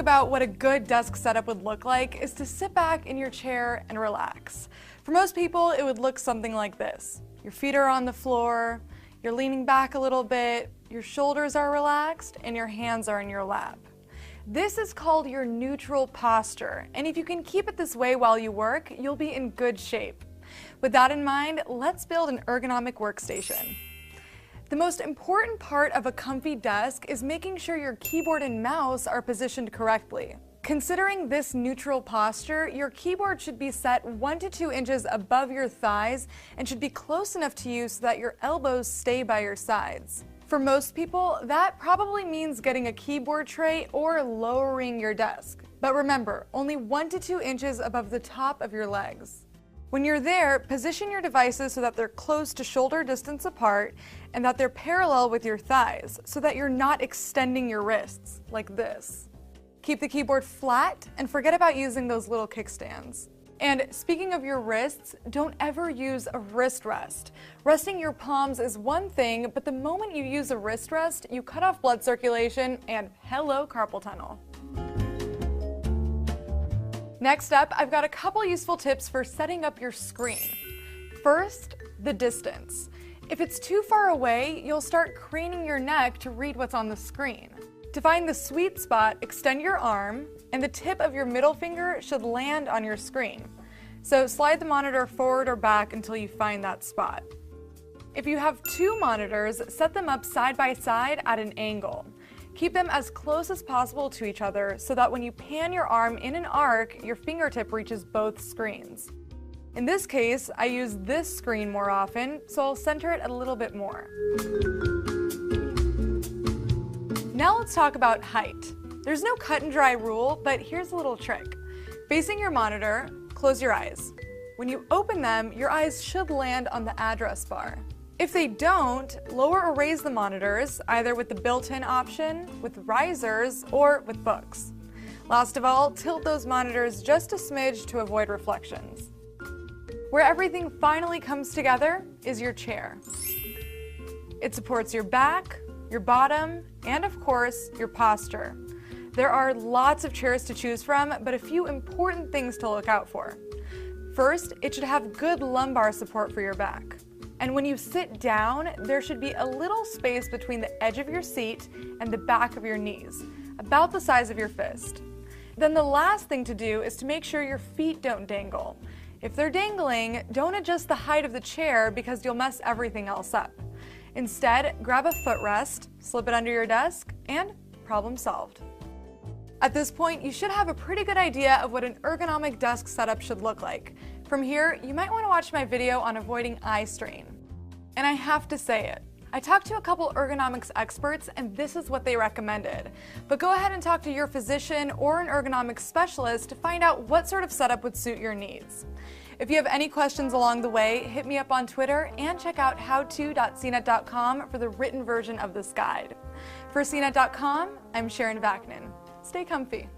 think about what a good desk setup would look like is to sit back in your chair and relax. For most people, it would look something like this. Your feet are on the floor, you're leaning back a little bit, your shoulders are relaxed, and your hands are in your lap. This is called your neutral posture, and if you can keep it this way while you work, you'll be in good shape. With that in mind, let's build an ergonomic workstation. The most important part of a comfy desk is making sure your keyboard and mouse are positioned correctly. Considering this neutral posture, your keyboard should be set 1 to 2 inches above your thighs and should be close enough to you so that your elbows stay by your sides. For most people, that probably means getting a keyboard tray or lowering your desk. But remember, only 1 to 2 inches above the top of your legs. When you're there, position your devices so that they're close to shoulder distance apart and that they're parallel with your thighs so that you're not extending your wrists like this. Keep the keyboard flat and forget about using those little kickstands. And speaking of your wrists, don't ever use a wrist rest. Resting your palms is one thing, but the moment you use a wrist rest, you cut off blood circulation and hello carpal tunnel. Next up, I've got a couple useful tips for setting up your screen. First, the distance. If it's too far away, you'll start craning your neck to read what's on the screen. To find the sweet spot, extend your arm, and the tip of your middle finger should land on your screen. So slide the monitor forward or back until you find that spot. If you have 2 monitors, set them up side by side at an angle. Keep them as close as possible to each other so that when you pan your arm in an arc, your fingertip reaches both screens. In this case, I use this screen more often, so I'll center it a little bit more. Now let's talk about height. There's no cut and dry rule, but here's a little trick. Facing your monitor, close your eyes. When you open them, your eyes should land on the address bar. If they don't, lower or raise the monitors, either with the built-in option, with risers, or with books. Last of all, tilt those monitors just a smidge to avoid reflections. Where everything finally comes together is your chair. It supports your back, your bottom, and of course, your posture. There are lots of chairs to choose from, but a few important things to look out for. First, it should have good lumbar support for your back. And when you sit down, there should be a little space between the edge of your seat and the back of your knees, about the size of your fist. Then the last thing to do is to make sure your feet don't dangle. If they're dangling, don't adjust the height of the chair because you'll mess everything else up. Instead, grab a footrest, slip it under your desk, and problem solved. At this point, you should have a pretty good idea of what an ergonomic desk setup should look like. From here, you might want to watch my video on avoiding eye strain. And I have to say it, I talked to a couple ergonomics experts and this is what they recommended. But go ahead and talk to your physician or an ergonomics specialist to find out what sort of setup would suit your needs. If you have any questions along the way, hit me up on Twitter and check out howto.cnet.com for the written version of this guide. For CNET.com, I'm Sharon Vaknin. Stay comfy.